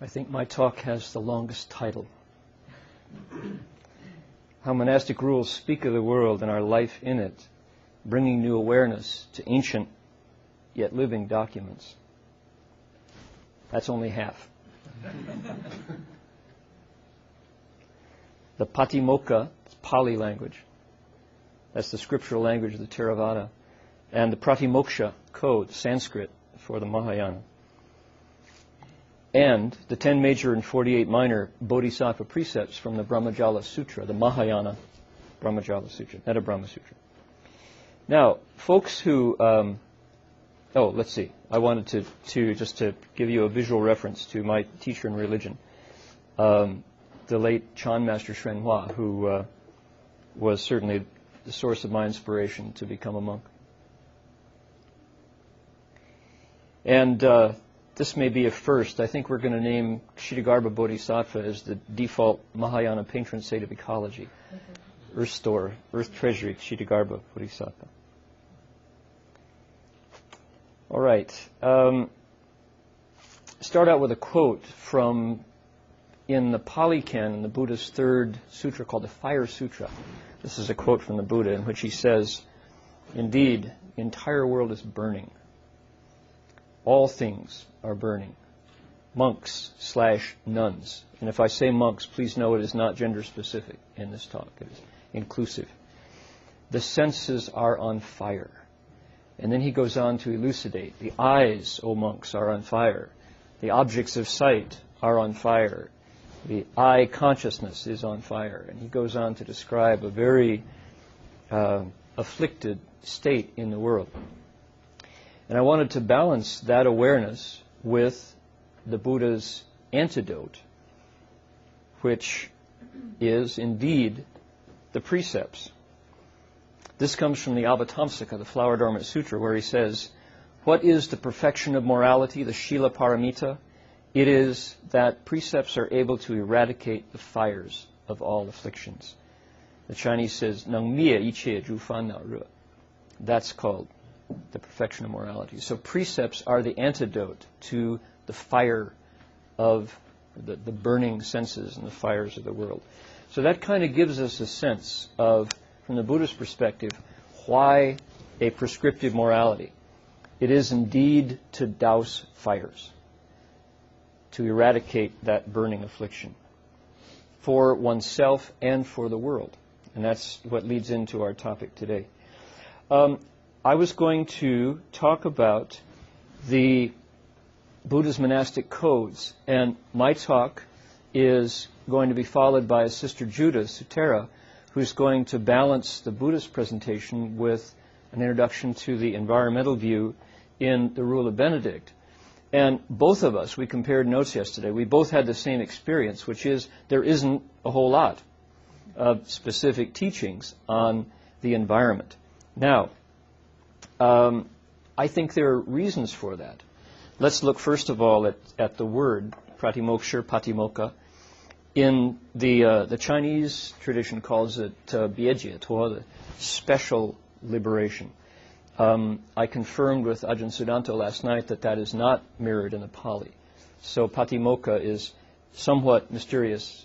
I think my talk has the longest title. How monastic rules speak of the world and our life in it, bringing new awareness to ancient yet living documents. That's only half. The Patimokkha, Pali language, that's the scriptural language of the Theravada, and the Pratimoksha code, Sanskrit, for the Mahayana. And the 10 major and 48 minor Bodhisattva precepts from the Brahmajala Sutra, the Mahayana Brahmajala Sutra, not a Brahma Sutra. Now, folks who, let's see. I wanted to just to give you a visual reference to my teacher in religion, the late Chan Master Shren Hua, who was certainly the source of my inspiration to become a monk. And this may be a first. I think we're going to name Kshitigarbha Bodhisattva as the default Mahayana patron saint of ecology. Earth store, earth treasury, Kshitigarbha Bodhisattva. All right. Start out with a quote from, in the Pali Canon, the Buddha's third sutra called the Fire Sutra. This is a quote from the Buddha in which he says, "Indeed, the entire world is burning. All things are burning. Monks/nuns." And if I say monks, please know it is not gender specific in this talk. It is inclusive. "The senses are on fire." And then he goes on to elucidate. "The eyes, O monks, are on fire. The objects of sight are on fire. The eye consciousness is on fire." And he goes on to describe a very afflicted state in the world. And I wanted to balance that awareness with the Buddha's antidote, which is indeed the precepts. This comes from the Abbot, the Flower Dormant Sutra, where he says, "What is the perfection of morality, the Shila Paramita? It is that precepts are able to eradicate the fires of all afflictions." The Chinese says, "Nang mie ichie zhu fan nao re." That's called the perfection of morality. So precepts are the antidote to the fire of the burning senses and the fires of the world. So that kind of gives us a sense of, from the Buddhist perspective, why a prescriptive morality. It is indeed to douse fires, to eradicate that burning affliction for oneself and for the world. And that's what leads into our topic today. I was going to talk about the Buddha's monastic codes, and my talk is going to be followed by Sister Judah Sutera, who's going to balance the Buddhist presentation with an introduction to the environmental view in the Rule of Benedict. And both of us, we compared notes yesterday, we both had the same experience, which is there isn't a whole lot of specific teachings on the environment. Now, I think there are reasons for that. Let's look first of all at the word, Pratimoksha, Patimokha. In the Chinese tradition calls it Biejie, the special liberation. I confirmed with Ajahn Sudanto last night that is not mirrored in the Pali. So Patimokkha is somewhat mysterious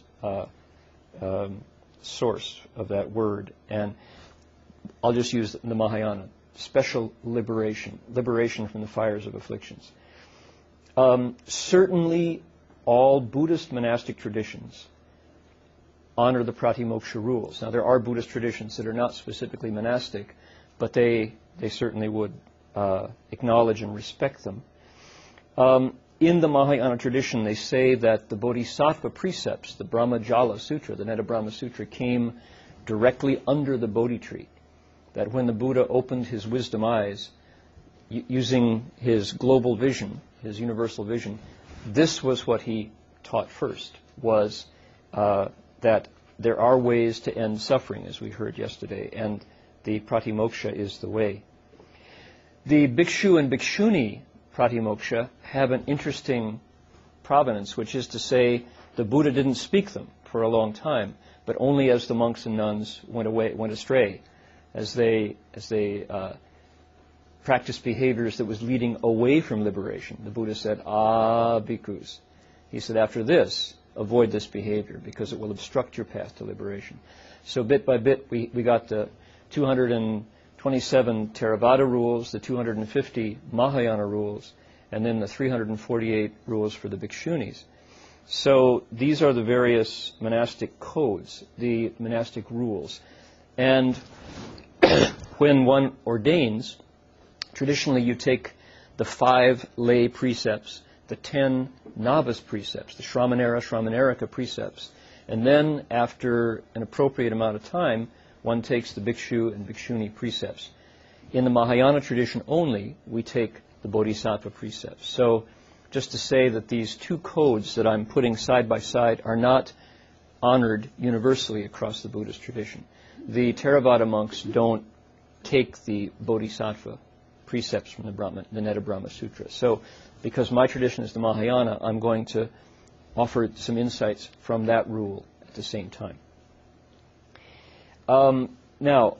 source of that word. And I'll just use the Mahayana. Special liberation, liberation from the fires of afflictions. Certainly all Buddhist monastic traditions honor the Pratimoksha rules. Now, there are Buddhist traditions that are not specifically monastic, but they certainly would acknowledge and respect them. In the Mahayana tradition, they say that the Bodhisattva precepts, the Brahmajala Sutra, the Netta Brahma Sutra, came directly under the Bodhi tree. That when the Buddha opened his wisdom eyes, using his global vision, his universal vision, this was what he taught first, was that there are ways to end suffering, as we heard yesterday, and the Pratimoksha is the way. The Bhikshu and Bhikshuni Pratimoksha have an interesting provenance, which is to say the Buddha didn't speak them for a long time, but only as the monks and nuns went astray, as they practiced behaviors that was leading away from liberation. The Buddha said, "Ah, bhikkhus, He said, after this, avoid this behavior because it will obstruct your path to liberation. So bit by bit, we got the 227 Theravada rules, the 250 Mahayana rules, and then the 348 rules for the bhikshunis. So these are the various monastic codes, the monastic rules. And when one ordains, traditionally you take the 5 lay precepts, the 10 novice precepts, the Shramanera precepts, and then after an appropriate amount of time, one takes the bhikshu and bhikshuni precepts. In the Mahayana tradition only, we take the Bodhisattva precepts. So just to say that these 2 codes that I'm putting side by side are not honored universally across the Buddhist tradition. The Theravada monks don't take the Bodhisattva precepts from the Netta Brahma Sutra. So because my tradition is the Mahayana, I'm going to offer some insights from that rule at the same time. Now,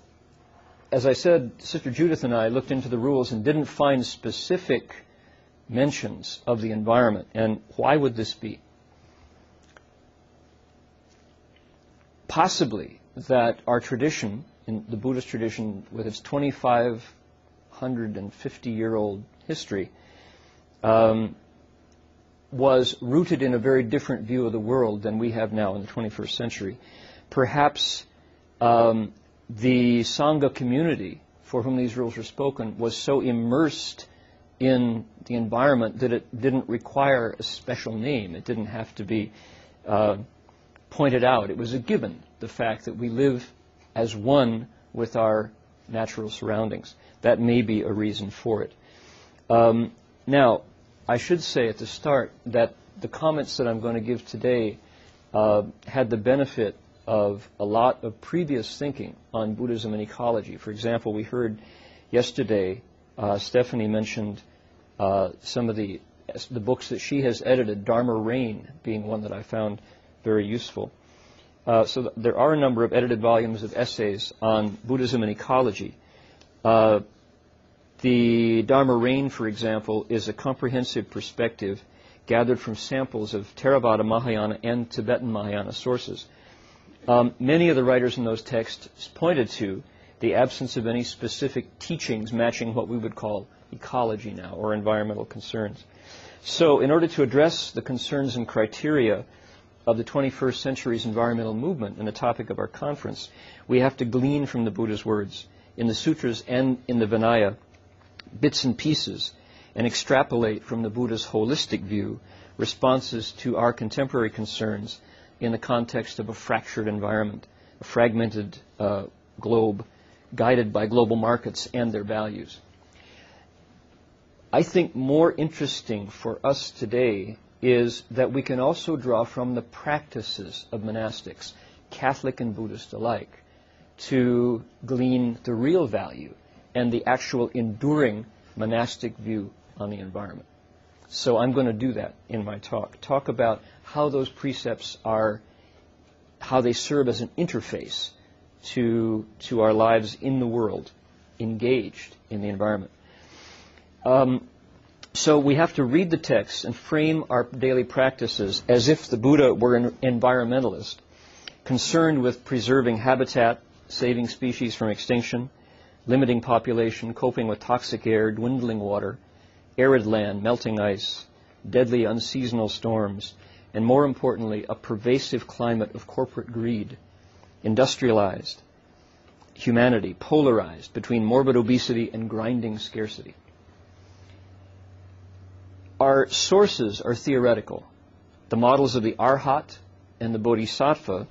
as I said, Sister Judith and I looked into the rules and didn't find specific mentions of the environment. And why would this be? Possibly that our tradition, in the Buddhist tradition, with its 2,550-year-old history, was rooted in a very different view of the world than we have now in the 21st century. Perhaps the Sangha community for whom these rules were spoken was so immersed in the environment that it didn't require a special name. It didn't have to be pointed out. It was a given, the fact that we live as one with our natural surroundings. That may be a reason for it. Now, I should say at the start that the comments that I'm going to give today had the benefit of a lot of previous thinking on Buddhism and ecology. For example, we heard yesterday Stephanie mentioned some of the books that she has edited, Dharma Reign being one that I found very useful. So there are a number of edited volumes of essays on Buddhism and ecology. The Dharma Reign, for example, is a comprehensive perspective gathered from samples of Theravada, Mahayana, and Tibetan Mahayana sources. Many of the writers in those texts pointed to the absence of any specific teachings matching what we would call ecology now, or environmental concerns. So in order to address the concerns and criteria of the 21st century's environmental movement and the topic of our conference, we have to glean from the Buddha's words in the sutras and in the Vinaya bits and pieces and extrapolate from the Buddha's holistic view responses to our contemporary concerns in the context of a fractured environment, a fragmented globe guided by global markets and their values. I think more interesting for us today is that we can also draw from the practices of monastics, Catholic and Buddhist alike, to glean the real value and the actual enduring monastic view on the environment. So I'm going to do that in my talk about how those precepts are, how they serve as an interface to our lives in the world, engaged in the environment. So we have to read the text and frame our daily practices as if the Buddha were an environmentalist, concerned with preserving habitat, saving species from extinction, limiting population, coping with toxic air, dwindling water, arid land, melting ice, deadly unseasonal storms, and more importantly, a pervasive climate of corporate greed, industrialized humanity, polarized between morbid obesity and grinding scarcity. Our sources are theoretical. The models of the Arhat and the Bodhisattva,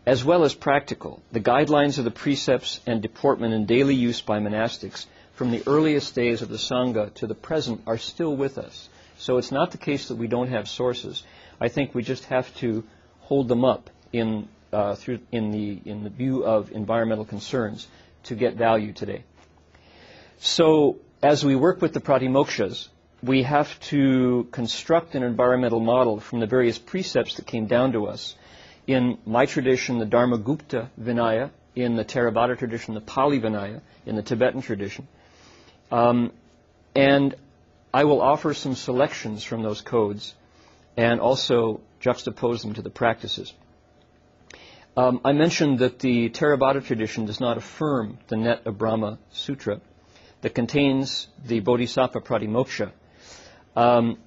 as well as practical. The guidelines of the precepts and deportment in daily use by monastics from the earliest days of the Sangha to the present are still with us. So it's not the case that we don't have sources. I think we just have to hold them up in the view of environmental concerns to get value today. So as we work with the Pratimokshas, we have to construct an environmental model from the various precepts that came down to us. In my tradition, the Dharmagupta Vinaya, in the Theravada tradition, the Pali Vinaya, in the Tibetan tradition. And I will offer some selections from those codes and also juxtapose them to the practices. I mentioned that the Theravada tradition does not affirm the Net of Brahma Sutra that contains the Bodhisattva Pratimoksha.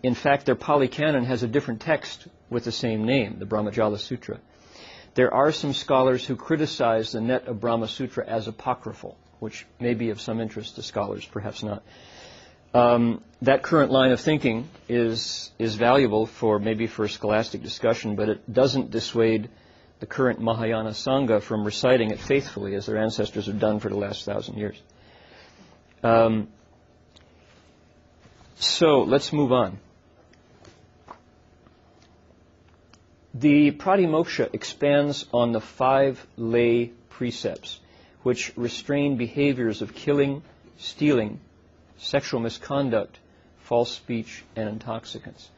In fact, their Pali Canon has a different text with the same name, the Brahmajala Sutra. There are some scholars who criticize the Net of Brahma Sutra as apocryphal, which may be of some interest to scholars, perhaps not. That current line of thinking is valuable for maybe for scholastic discussion, but it doesn't dissuade the current Mahayana Sangha from reciting it faithfully, as their ancestors have done for the last 1,000 years. So let's move on. The Pratimoksha expands on the 5 lay precepts, which restrain behaviors of killing, stealing, sexual misconduct, false speech, and intoxicants.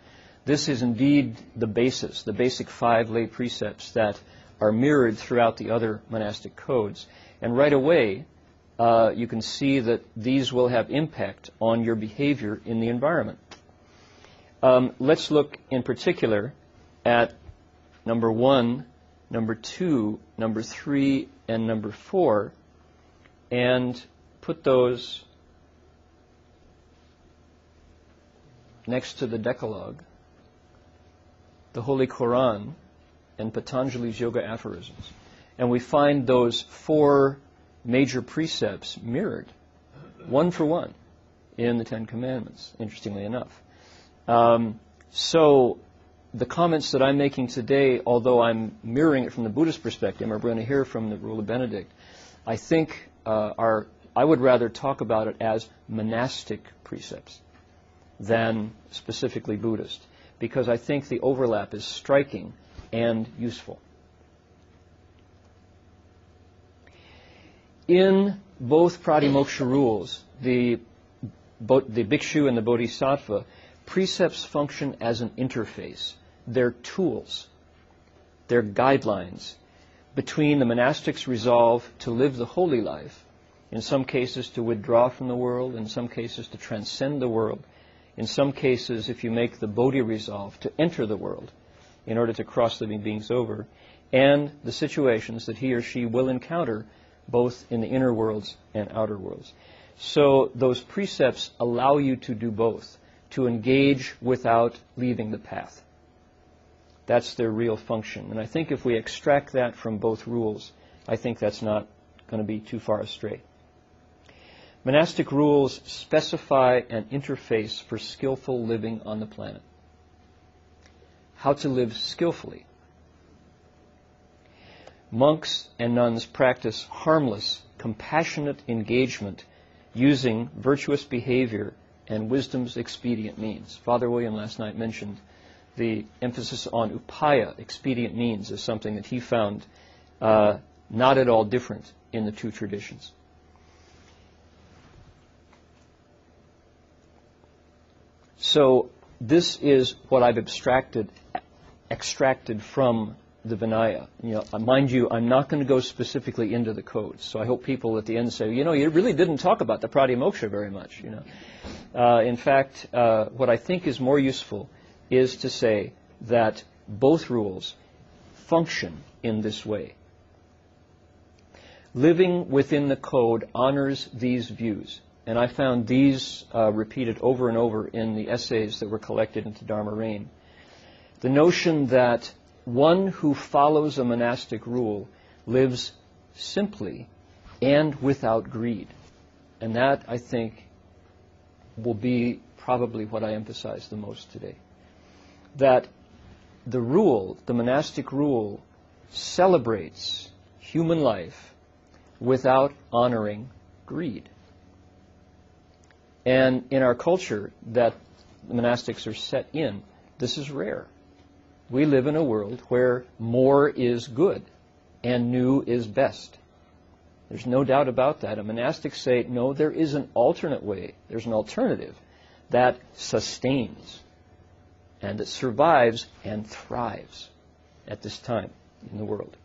This is indeed the basis, the basic 5 lay precepts that are mirrored throughout the other monastic codes. And right away, you can see that these will have impact on your behavior in the environment. Let's look in particular at number 1, number 2, number 3, and number 4, and put those next to the Decalogue, the Holy Quran, and Patanjali's Yoga Aphorisms. And we find those 4 major precepts mirrored, one for one, in the 10 Commandments, interestingly enough. So the comments that I'm making today, although I'm mirroring it from the Buddhist perspective, and we're going to hear from the Rule of Benedict, I think I would rather talk about it as monastic precepts than specifically Buddhist, because I think the overlap is striking and useful. In both Pratimoksha rules, the bhikshu and the bodhisattva, precepts function as an interface. They're tools. They're guidelines between the monastic's resolve to live the holy life, in some cases to withdraw from the world, in some cases to transcend the world, in some cases, if you make the bodhi resolve, to enter the world in order to cross living beings over, and the situations that he or she will encounter both in the inner worlds and outer worlds. So those precepts allow you to do both, to engage without leaving the path. That's their real function. And I think if we extract that from both rules, I think that's not going to be too far astray. Monastic rules specify an interface for skillful living on the planet. How to live skillfully. Monks and nuns practice harmless, compassionate engagement using virtuous behavior and wisdom's expedient means. Father William last night mentioned the emphasis on upaya, expedient means, as something that he found not at all different in the two traditions. So this is what I've extracted from the Vinaya. Mind you, I'm not going to go specifically into the codes. So I hope people at the end say, you really didn't talk about the Pratimoksha very much. In fact, what I think is more useful is to say that both rules function in this way. Living within the code honors these views. And I found these repeated over and over in the essays that were collected into Dharma Reign. The notion that one who follows a monastic rule lives simply and without greed. And that, I think, will be probably what I emphasize the most today. That the rule, the monastic rule, celebrates human life without honoring greed. And in our culture that the monastics are set in, this is rare. We live in a world where more is good and new is best. There's no doubt about that. And monastics say, no, there is an alternate way. There's an alternative that sustains and that survives and thrives at this time in the world.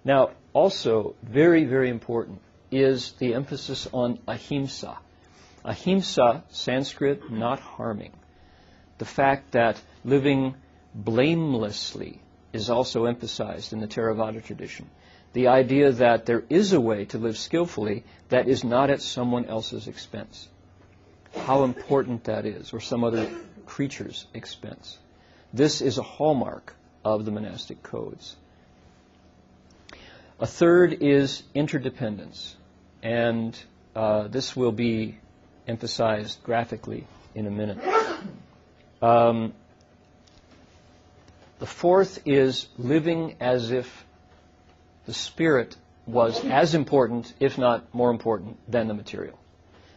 Now, also, very, very important is the emphasis on ahimsa. Ahimsa, Sanskrit, not harming. The fact that living blamelessly is also emphasized in the Theravada tradition. The idea that there is a way to live skillfully that is not at someone else's expense. How important that is, or some other creature's expense. This is a hallmark of the monastic codes. A third is interdependence, and this will be emphasized graphically in a minute. The fourth is living as if the spirit was as important, if not more important, than the material.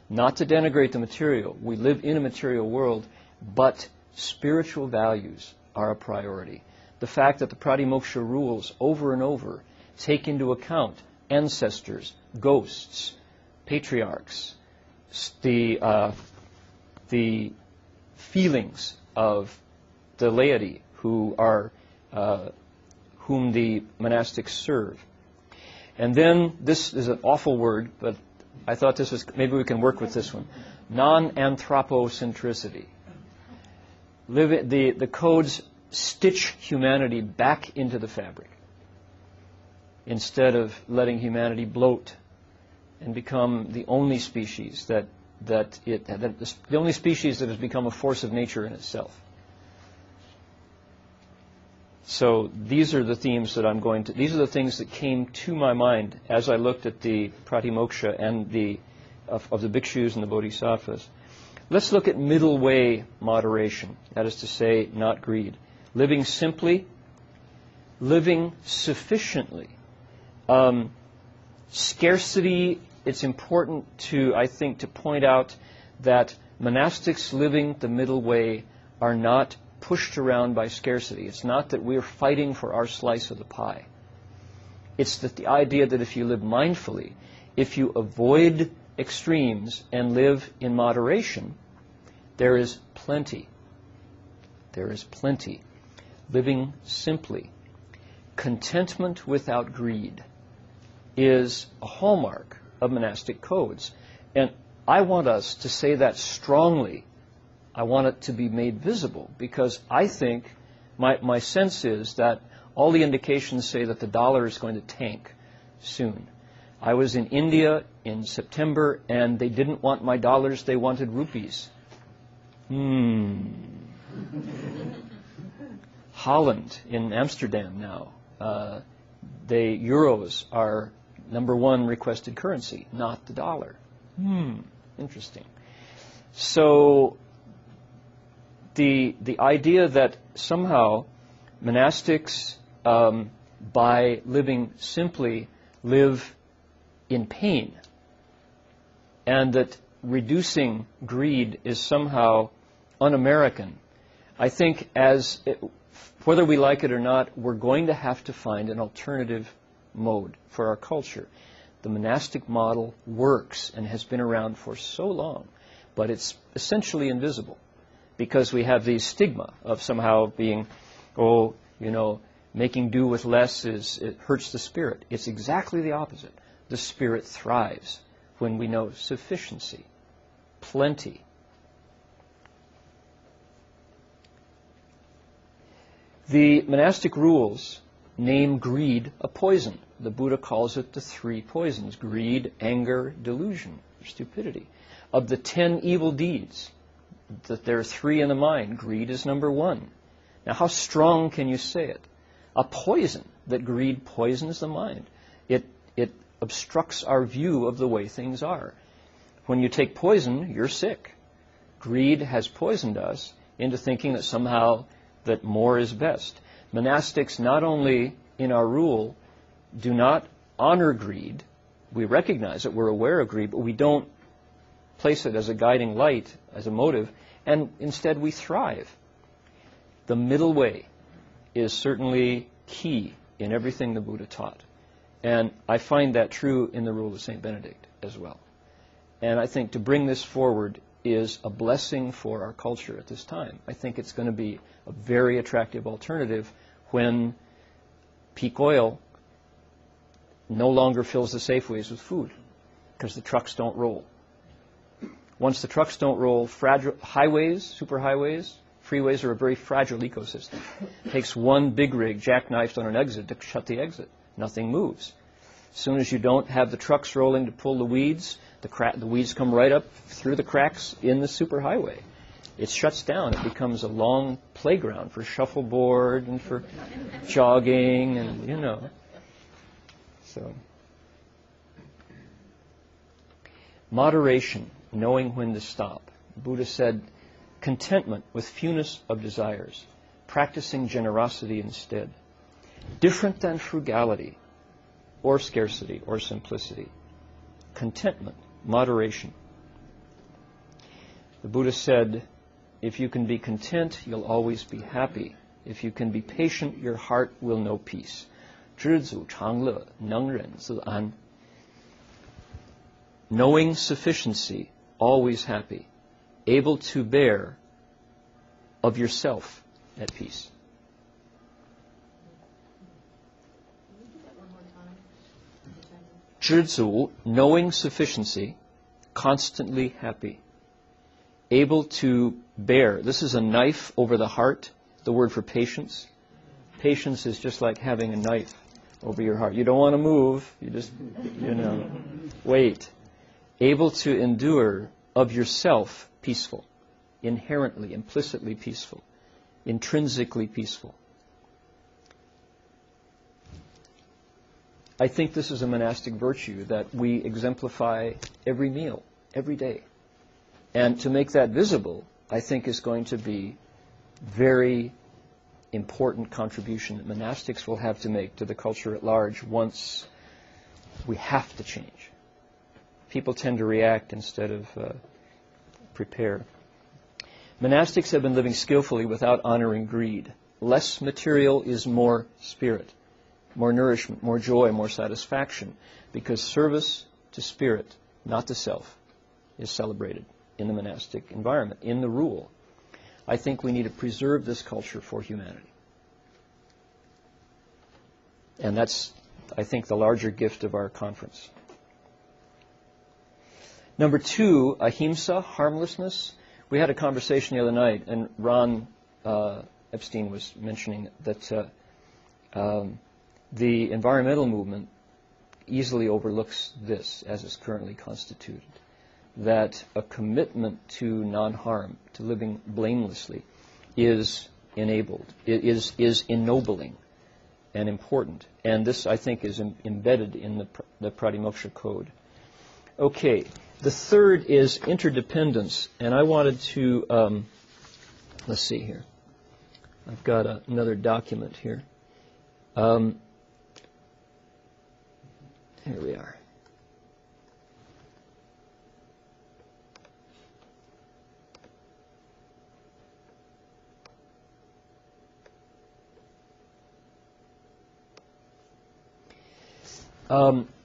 Not to denigrate the material. We live in a material world, but spiritual values are a priority. The fact that the Pratimoksha rules over and over take into account ancestors, ghosts, patriarchs, the feelings of the laity who are whom the monastics serve. And then, this is an awful word, but I thought this was, maybe we can work with this one. Non-anthropocentricity. The codes stitch humanity back into the fabric instead of letting humanity bloat and become the only species the only species that has become a force of nature in itself. So these are the themes that these are the things that came to my mind as I looked at the Pratimoksha and of the bhikshus and the bodhisattvas. Let's look at middle way moderation, that is to say, not greed. Living simply, living sufficiently. Scarcity, it's important I think, to point out that monastics living the middle way are not pushed around by scarcity. It's not that we're fighting for our slice of the pie. It's that the idea that if you live mindfully, if you avoid extremes and live in moderation, there is plenty. There is plenty. Living simply. Contentment without greed is a hallmark of monastic codes. And I want us to say that strongly. I want it to be made visible, because I think, my sense is that all the indications say that the dollar is going to tank soon. I was in India in September, and they didn't want my dollars, they wanted rupees. Holland, in Amsterdam now, the euros are #1 requested currency, not the dollar. Interesting. So the idea that somehow monastics, by living simply, live in pain, and that reducing greed is somehow un-American. I think whether we like it or not, we're going to have to find an alternative mode for our culture. The monastic model works and has been around for so long, but it's essentially invisible, because we have the stigma of somehow being, making do with less it hurts the spirit. It's exactly the opposite. The spirit thrives when we know sufficiency, plenty. The monastic rules name greed a poison. The Buddha calls it the 3 poisons: greed, anger, delusion, stupidity. Of the 10 evil deeds, that there are 3 in the mind, greed is #1. Now, how strong can you say it? A poison, that greed poisons the mind. It obstructs our view of the way things are. When you take poison, you're sick. Greed has poisoned us into thinking that somehow that more is best. Monastics, not only in our rule, do not honor greed. We recognize it, we're aware of greed, but we don't place it as a guiding light, as a motive, and instead we thrive. The middle way is certainly key in everything the Buddha taught. And I find that true in the rule of St. Benedict as well. And I think to bring this forward is a blessing for our culture at this time. I think it's going to be a very attractive alternative when peak oil no longer fills the Safeways with food, because the trucks don't roll. Once the trucks don't roll, fragile highways, superhighways, Freeways are a very fragile ecosystem. It takes one big rig jackknifed on an exit to shut the exit. Nothing moves. As soon as you don't have the trucks rolling to pull the weeds, the weeds come right up through the cracks in the superhighway. It shuts down. It becomes a long playground for shuffleboard and for jogging and, you know. So, moderation, knowing when to stop. The Buddha said, contentment with fewness of desires, practicing generosity instead. Different than frugality or scarcity or simplicity. Contentment, moderation. The Buddha said, if you can be content, you'll always be happy. If you can be patient, your heart will know peace. 知足常乐，能忍自安. Knowing sufficiency, always happy. Able to bear of yourself at peace. "知足," knowing sufficiency, constantly happy. Able to bear. This is a knife over the heart, the word for patience. Patience is just like having a knife over your heart. You don't want to move. You just, wait. Able to endure of yourself peaceful. Inherently, implicitly peaceful. Intrinsically peaceful. I think this is a monastic virtue that we exemplify every meal, every day. And to make that visible, I think is going to be very important contribution that monastics will have to make to the culture at large once we have to change. People tend to react instead of prepare. Monastics have been living skillfully without honoring greed. Less material is more spirit, more nourishment, more joy, more satisfaction, because service to spirit, not to self, is celebrated in the monastic environment, in the rule. I think we need to preserve this culture for humanity. And that's, I think, the larger gift of our conference. Number 2, ahimsa, harmlessness. We had a conversation the other night, and Ron Epstein was mentioning that the environmental movement easily overlooks this as it's currently constituted. That a commitment to non-harm, to living blamelessly, is enabled, is ennobling and important. And this, I think, is embedded in the Pratimoksha code. Okay, the third is interdependence. And I wanted to, let's see here. I've got another document here. Here we are.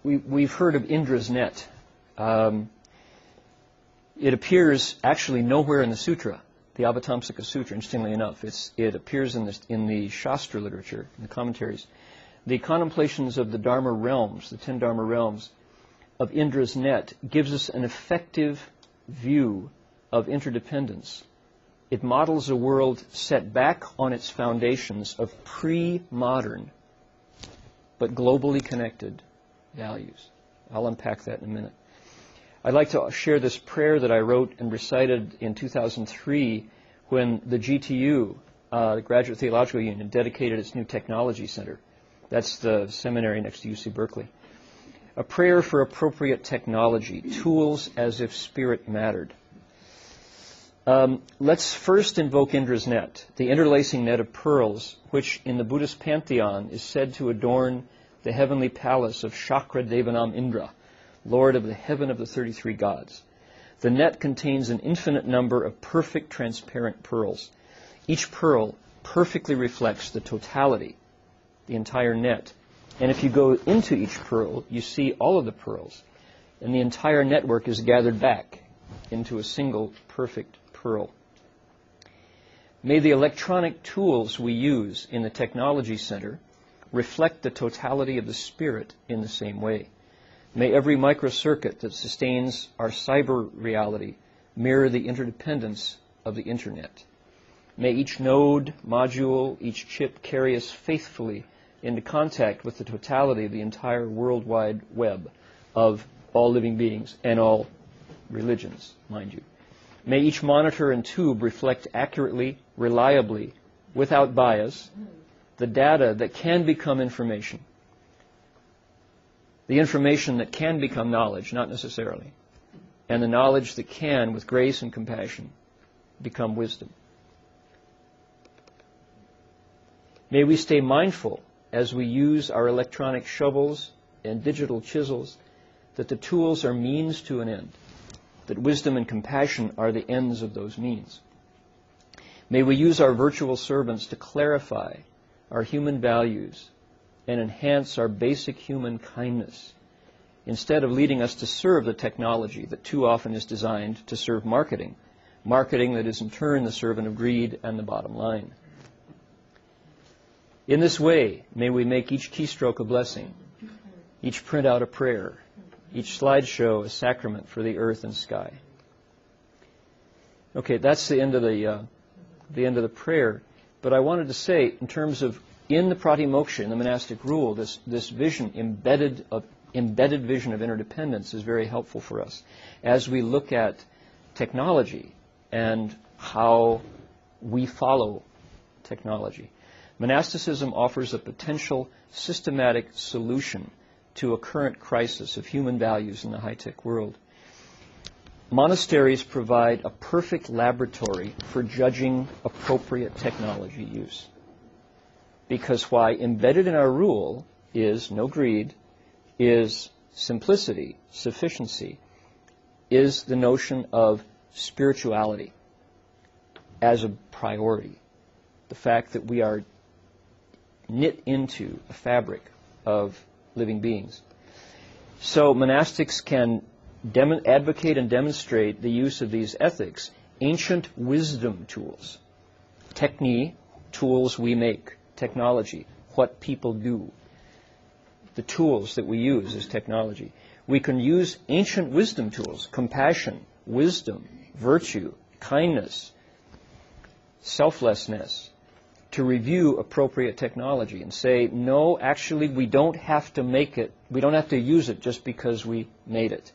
We've heard of Indra's net. It appears actually nowhere in the Sutra, the Avatamsaka Sutra, interestingly enough. It appears in the Shastra literature, in the commentaries. The contemplations of the Dharma realms, the 10 Dharma realms, of Indra's net gives us an effective view of interdependence. It models a world set back on its foundations of pre-modern but globally connected values. I'll unpack that in a minute. I'd like to share this prayer that I wrote and recited in 2003 when the GTU, the Graduate Theological Union, dedicated its new technology center. That's the seminary next to UC Berkeley. A prayer for appropriate technology, tools as if spirit mattered. Let's first invoke Indra's net, the interlacing net of pearls, which in the Buddhist pantheon is said to adorn the heavenly palace of Shakra Devanam Indra, Lord of the heaven of the 33 gods. The net contains an infinite number of perfect transparent pearls. Each pearl perfectly reflects the totality, the entire net. And if you go into each pearl, you see all of the pearls. And the entire network is gathered back into a single perfect pearl. May the electronic tools we use in the technology center reflect the totality of the spirit in the same way. May every microcircuit that sustains our cyber reality mirror the interdependence of the internet. May each node, module, each chip carry us faithfully into contact with the totality of the entire worldwide web of all living beings and all religions, mind you. May each monitor and tube reflect accurately, reliably, without bias, the data that can become information. The information that can become knowledge, not necessarily. And the knowledge that can, with grace and compassion, become wisdom. May we stay mindful as we use our electronic shovels and digital chisels that the tools are means to an end, that wisdom and compassion are the ends of those means. May we use our virtual servants to clarify our human values and enhance our basic human kindness, instead of leading us to serve the technology that too often is designed to serve marketing that is in turn the servant of greed and the bottom line. In this way, may we make each keystroke a blessing, each printout a prayer, each slideshow a sacrament for the earth and sky. Okay, that's the end of the prayer. But I wanted to say, in terms of in the Pratimoksha, in the monastic rule, this vision, embedded vision of interdependence is very helpful for us as we look at technology and how we follow technology. Monasticism offers a potential systematic solution to a current crisis of human values in the high-tech world. Monasteries provide a perfect laboratory for judging appropriate technology use. Because why? Embedded in our rule is no greed, is simplicity, sufficiency, is the notion of spirituality as a priority. The fact that we are knit into a fabric of living beings. So monastics can advocate and demonstrate the use of these ethics, ancient wisdom tools, technique, tools we make, technology, what people do, the tools that we use as technology. We can use ancient wisdom tools, compassion, wisdom, virtue, kindness, selflessness, to review appropriate technology and say, no, actually, we don't have to make it, we don't have to use it just because we made it.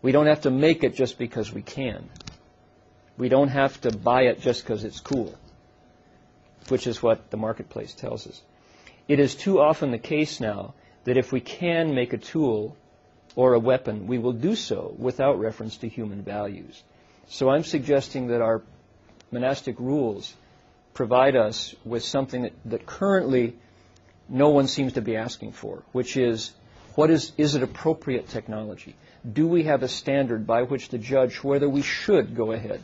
We don't have to make it just because we can. We don't have to buy it just because it's cool, which is what the marketplace tells us. It is too often the case now that if we can make a tool or a weapon, we will do so without reference to human values. So I'm suggesting that our monastic rules provide us with something that currently no one seems to be asking for, which is, is it appropriate technology? Do we have a standard by which to judge whether we should go ahead,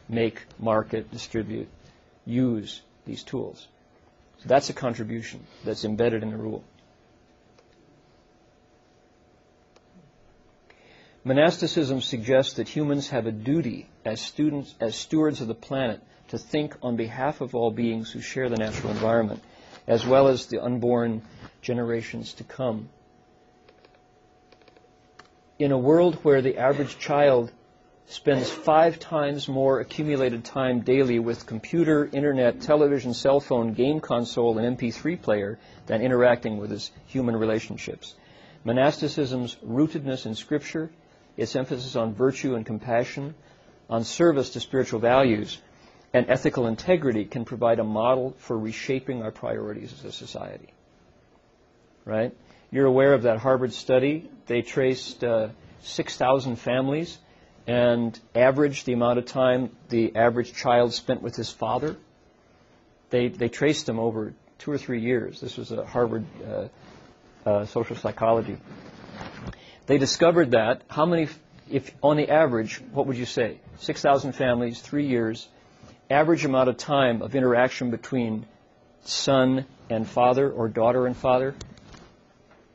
make, market, distribute, use these tools? So that's a contribution that's embedded in the rule. Monasticism suggests that humans have a duty as stewards of the planet to think on behalf of all beings who share the natural environment, as well as the unborn generations to come. In a world where the average child spends 5 times more accumulated time daily with computer, internet, television, cell phone, game console, and MP3 player than interacting with his human relationships, monasticism's rootedness in Scripture, its emphasis on virtue and compassion, on service to spiritual values, and ethical integrity can provide a model for reshaping our priorities as a society. Right? You're aware of that Harvard study. They traced 6,000 families and averaged the amount of time the average child spent with his father. They traced them over 2 or 3 years. This was a Harvard social psychology. They discovered that if on the average, what would you say? 6,000 families, 3 years, average amount of time of interaction between son and father or daughter and father.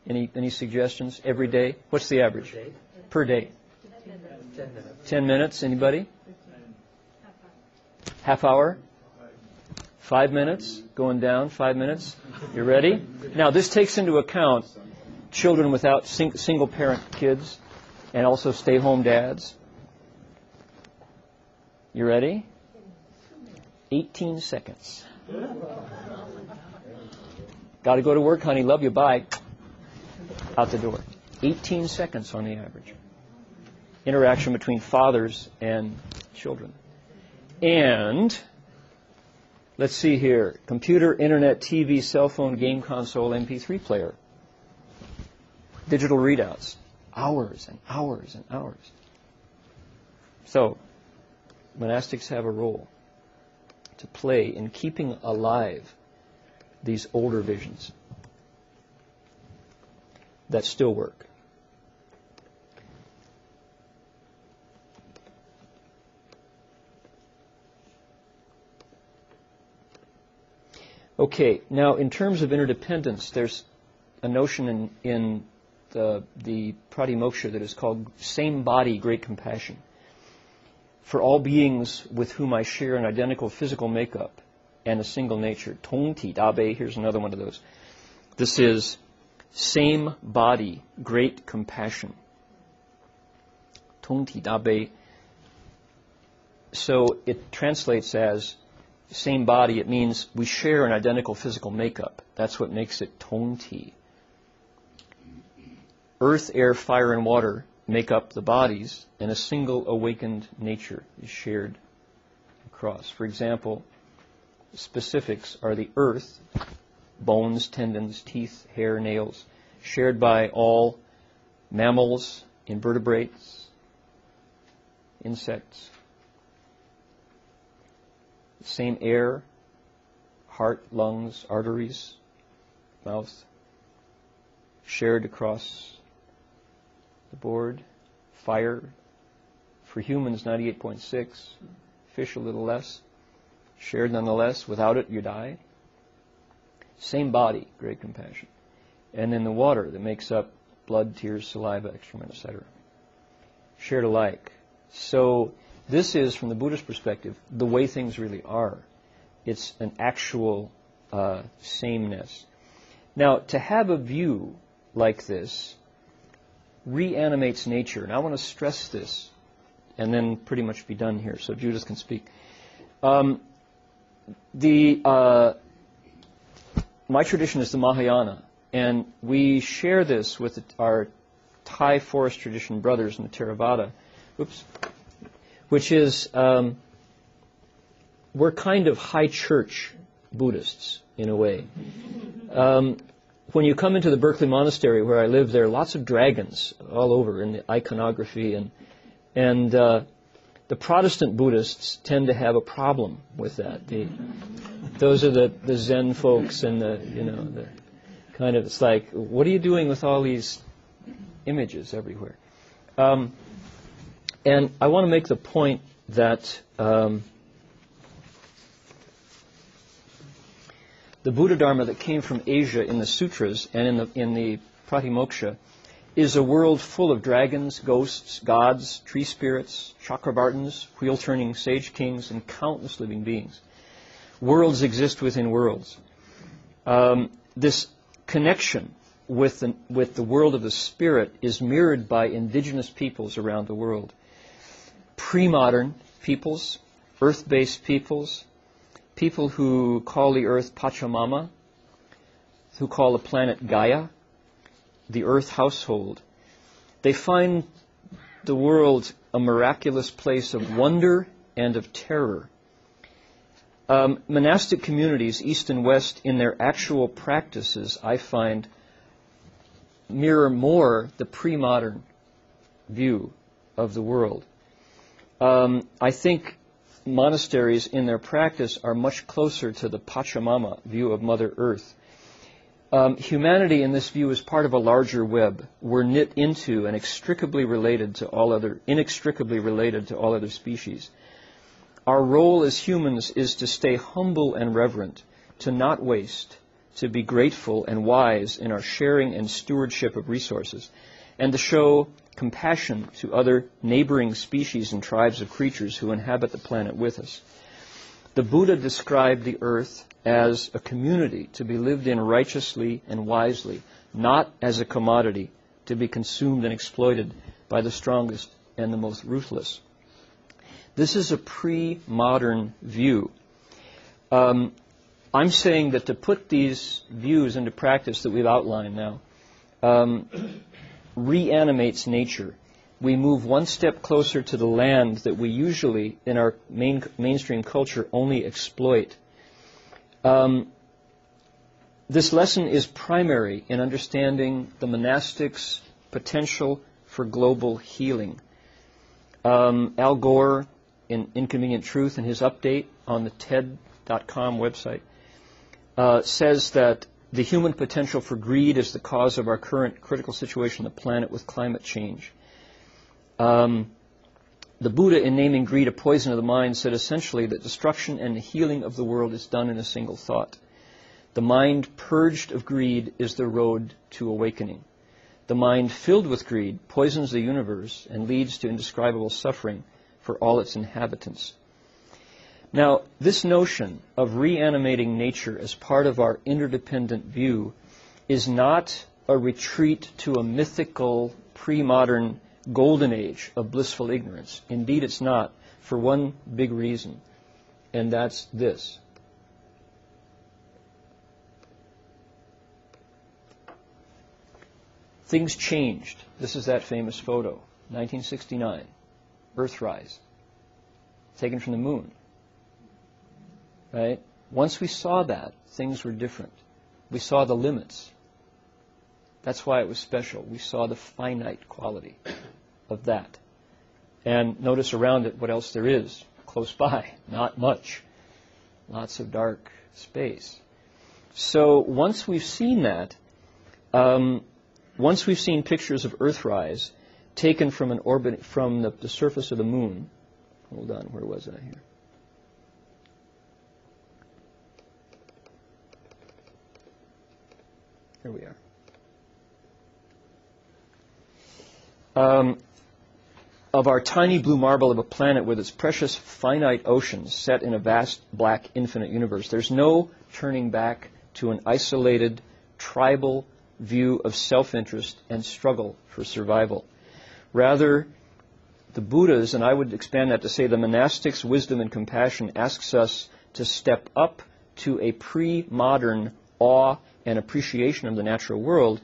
Any suggestions? Every day? What's the average? Per day. 10 minutes. Anybody? Half hour? 5 minutes? Going down, 5 minutes? You ready? Now, this takes into account children without single-parent kids and also stay-home dads. You ready? 18 seconds. Got to go to work, honey. Love you. Bye. Out the door. 18 seconds on the average. Interaction between fathers and children. And, let's see here. Computer, internet, TV, cell phone, game console, MP3 player. Digital readouts. Hours and hours and hours. So, monastics have a role to play in keeping alive these older visions that still work. Okay, now in terms of interdependence, there's a notion in the Pratimoksha that is called same body, great compassion. For all beings with whom I share an identical physical makeup and a single nature. Tong Ti Dabe, here's another one of those. This is same body, great compassion. Tong Ti Dabe. So it translates as same body. It means we share an identical physical makeup. That's what makes it Tong Ti. Earth, air, fire, and water make up the bodies, and a single awakened nature is shared across. For example, specifics are the earth, bones, tendons, teeth, hair, nails, shared by all mammals, invertebrates, insects. Same air, heart, lungs, arteries, mouth, shared across the board. Fire, for humans 98.6, fish a little less, shared nonetheless. Without it, you die. Same body, great compassion. And then the water that makes up blood, tears, saliva, excrement, etc. Shared alike. So this is, from the Buddhist perspective, the way things really are. It's an actual sameness. Now, to have a view like this reanimates nature. And I want to stress this and then pretty much be done here so Judith can speak. My tradition is the Mahayana, and we share this with our Thai forest tradition brothers in the Theravada, which is, we're kind of high church Buddhists in a way. When you come into the Berkeley Monastery where I live, there are lots of dragons all over in the iconography, and the Protestant Buddhists tend to have a problem with that. Those are the Zen folks, and the kind of, it's like, what are you doing with all these images everywhere? And I want to make the point that the Buddha Dharma that came from Asia in the sutras and in the Pratimoksha is a world full of dragons, ghosts, gods, tree spirits, chakravartins, wheel-turning sage kings, and countless living beings. Worlds exist within worlds. This connection with the world of the spirit is mirrored by indigenous peoples around the world. Pre-modern peoples, earth-based peoples, people who call the earth Pachamama, who call the planet Gaia, the earth household. They find the world a miraculous place of wonder and of terror. Monastic communities, East and West, in their actual practices, I find, mirror more the pre-modern view of the world. I think monasteries in their practice are much closer to the Pachamama view of Mother Earth. Humanity in this view is part of a larger web. We're knit into and inextricably related to all other species. Our role as humans is to stay humble and reverent, to not waste, to be grateful and wise in our sharing and stewardship of resources, and to show compassion to other neighboring species and tribes of creatures who inhabit the planet with us. The Buddha described the earth as a community to be lived in righteously and wisely, not as a commodity to be consumed and exploited by the strongest and the most ruthless. This is a pre-modern view. I'm saying that to put these views into practice that we've outlined now reanimates nature. We move one step closer to the land that we usually, in our mainstream culture, only exploit. This lesson is primary in understanding the monastic's potential for global healing. Al Gore, in Inconvenient Truth, in his update on the TED.com website, says that the human potential for greed is the cause of our current critical situation on the planet with climate change. The Buddha, in naming greed a poison of the mind, said essentially that destruction and the healing of the world is done in a single thought. The mind purged of greed is the road to awakening. The mind filled with greed poisons the universe and leads to indescribable suffering for all its inhabitants. Now, this notion of reanimating nature as part of our interdependent view is not a retreat to a mythical, pre-modern golden age of blissful ignorance. Indeed, it's not, for one big reason, and that's this. Things changed. This is that famous photo, 1969, Earthrise, taken from the moon. Right? Once we saw that, things were different. We saw the limits. That's why it was special. We saw the finite quality of that. And notice around it what else there is close by. Not much. Lots of dark space. So once we've seen that, once we've seen pictures of Earthrise taken from an orbit, from the surface of the moon. Hold on, where was I here? Here we are. Of our tiny blue marble of a planet with its precious finite oceans set in a vast black infinite universe, there's no turning back to an isolated tribal view of self-interest and struggle for survival. Rather, the Buddha's, and I would expand that to say the monastic's wisdom and compassion, asks us to step up to a pre-modern awe and appreciation of the natural world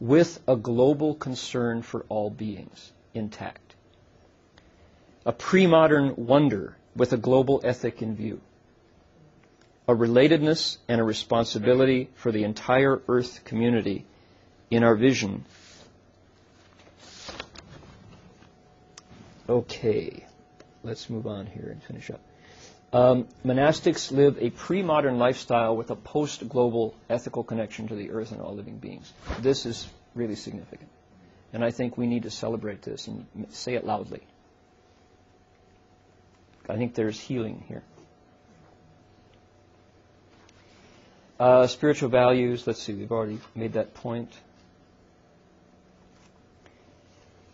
with a global concern for all beings intact. A pre-modern wonder with a global ethic in view. A relatedness and a responsibility for the entire Earth community in our vision. Okay, let's move on here and finish up. Monastics live a pre-modern lifestyle with a post-global ethical connection to the earth and all living beings. This is really significant. And I think we need to celebrate this and say it loudly. I think there's healing here. Spiritual values, let's see, we've already made that point.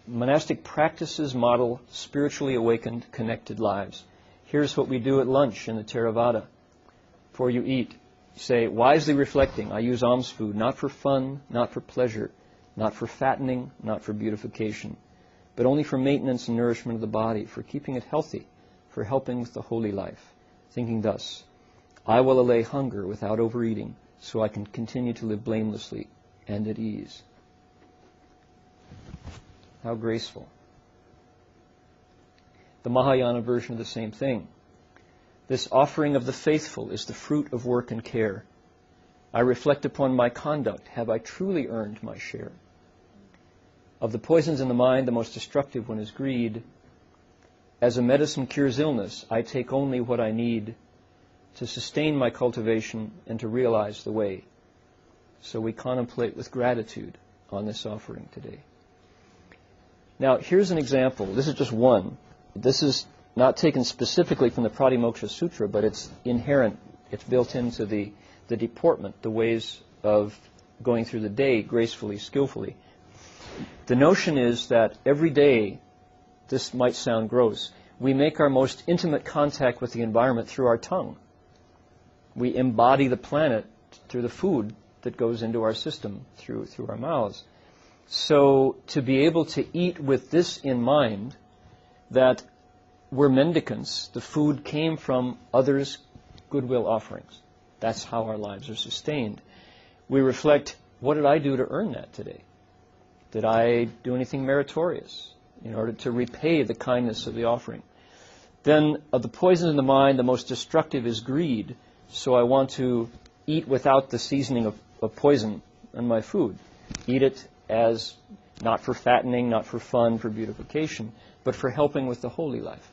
Monastic practices model spiritually awakened, connected lives. Here's what we do at lunch in the Theravada. Before you eat, you say, wisely reflecting, I use alms food, not for fun, not for pleasure, not for fattening, not for beautification, but only for maintenance and nourishment of the body, for keeping it healthy, for helping with the holy life. Thinking thus, I will allay hunger without overeating, so I can continue to live blamelessly and at ease. How graceful. The Mahayana version of the same thing. This offering of the faithful is the fruit of work and care. I reflect upon my conduct. Have I truly earned my share? Of the poisons in the mind, the most destructive one is greed. As a medicine cures illness, I take only what I need to sustain my cultivation and to realize the way. So we contemplate with gratitude on this offering today. Now, here's an example. This is just one. This is not taken specifically from the Pratimoksha Sutra, but it's inherent. It's built into the deportment, the ways of going through the day gracefully, skillfully. The notion is that every day, this might sound gross, we make our most intimate contact with the environment through our tongue. We embody the planet through the food that goes into our system through our mouths. So to be able to eat with this in mind, that we're mendicants, the food came from others' goodwill offerings. That's how our lives are sustained. We reflect, what did I do to earn that today? Did I do anything meritorious in order to repay the kindness of the offering? Then, of the poison in the mind, the most destructive is greed. So I want to eat without the seasoning of poison in my food. Eat it as not for fattening, not for fun, for beautification, but for helping with the holy life.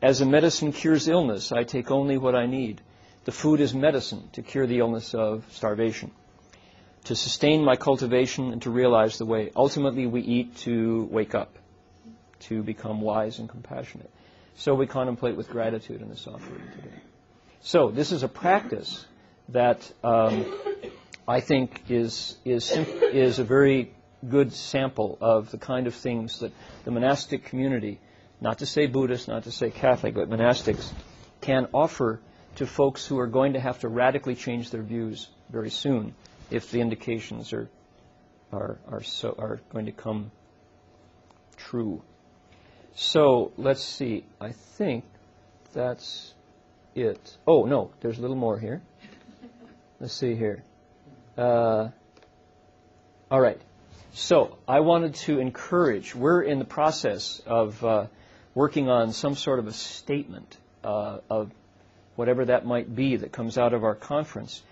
As a medicine cures illness, I take only what I need. The food is medicine to cure the illness of starvation, to sustain my cultivation and to realize the way. Ultimately, we eat to wake up, to become wise and compassionate. So we contemplate with gratitude in this offering today. So this is a practice that I think is a very good sample of the kind of things that the monastic community, not to say Buddhist, not to say Catholic, but monastics, can offer to folks who are going to have to radically change their views very soon if the indications are going to come true. So let's see. I think that's it. Oh no, there's a little more here. Let's see here. All right. So I wanted to encourage. We're in the process of working on some sort of a statement of whatever that might be that comes out of our conference.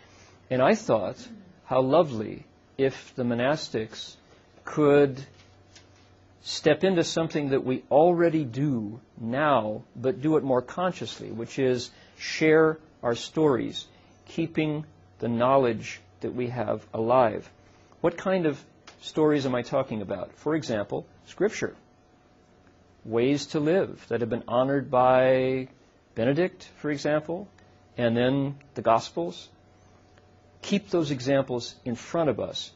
And I thought, how lovely if the monastics could step into something that we already do now, but do it more consciously, which is share our stories, keeping the knowledge that we have alive. What kind of stories am I talking about? For example, Scripture. Ways to live that have been honored by Benedict, for example, and then the Gospels. Keep those examples in front of us.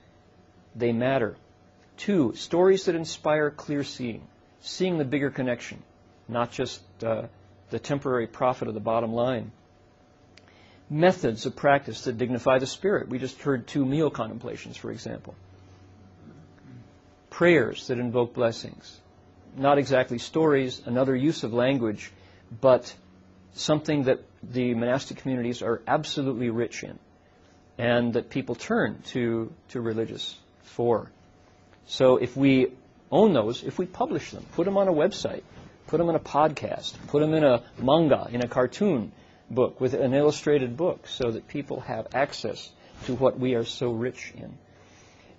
They matter. 2, stories that inspire clear seeing, seeing the bigger connection, not just the temporary profit of the bottom line. Methods of practice that dignify the spirit. We just heard 2 meal contemplations, for example. Prayers that invoke blessings. Not exactly stories, another use of language, but something that the monastic communities are absolutely rich in and that people turn to religious for. So if we own those, if we publish them, put them on a website, put them in a podcast, put them in a manga, in a cartoon book, with an illustrated book, so that people have access to what we are so rich in.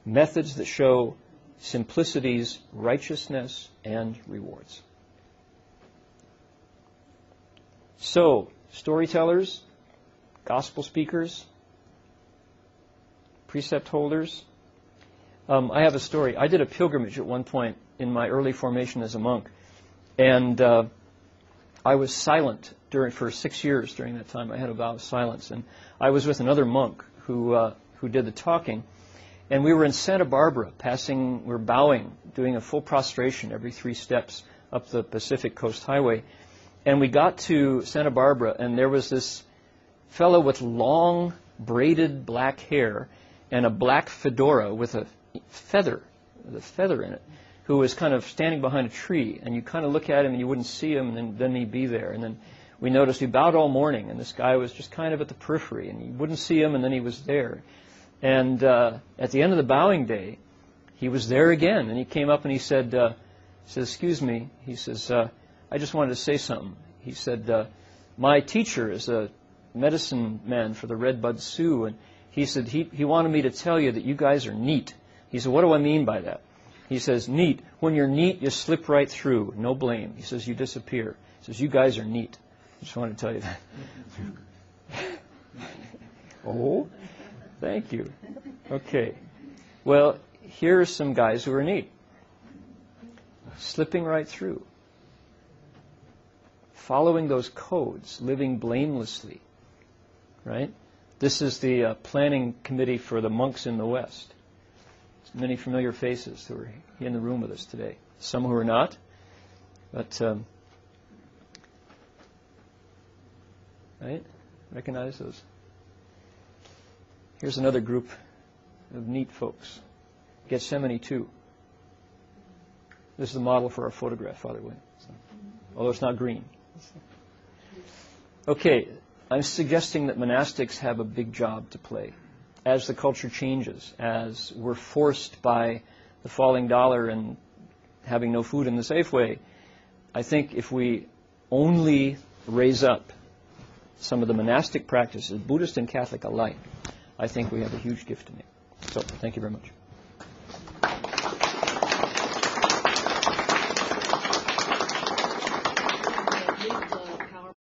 Methods that show simplicity's righteousness and rewards. So, storytellers, gospel speakers, precept holders. I have a story. I did a pilgrimage at one point in my early formation as a monk, and I was silent for 6 years during that time. I had a vow of silence, and I was with another monk who did the talking, and we were in Santa Barbara, we're bowing, doing a full prostration every 3 steps up the Pacific Coast Highway, and we got to Santa Barbara, and there was this fellow with long braided black hair and a black fedora with a feather in it, who was kind of standing behind a tree, and you kind of look at him and you wouldn't see him, and then he'd be there. And then we noticed we bowed all morning, and this guy was just kind of at the periphery, and you wouldn't see him, and then he was there. And at the end of the bowing day, he was there again, and he came up and he said, "Excuse me," he says, "I just wanted to say something." He said, "My teacher is a medicine man for the Red Bud Sioux, and he said he wanted me to tell you that you guys are neat." He said, "What do I mean by that?" He says, "Neat. When you're neat, you slip right through. No blame." He says, "You disappear." He says, "You guys are neat." I just wanted to tell you that. Oh, thank you. Okay. Well, here are some guys who are neat. Slipping right through. Following those codes, living blamelessly. Right? This is the planning committee for the monks in the West. Many familiar faces who are in the room with us today. Some who are not, but right? Recognize those. Here's another group of neat folks. Gethsemani 2. This is the model for our photograph, Father Wayne. So, although it's not green. Okay, I'm suggesting that monastics have a big job to play. As the culture changes, as we're forced by the falling dollar and having no food in the Safeway, I think if we only raise up some of the monastic practices, Buddhist and Catholic alike, I think we have a huge gift to make. So, thank you very much.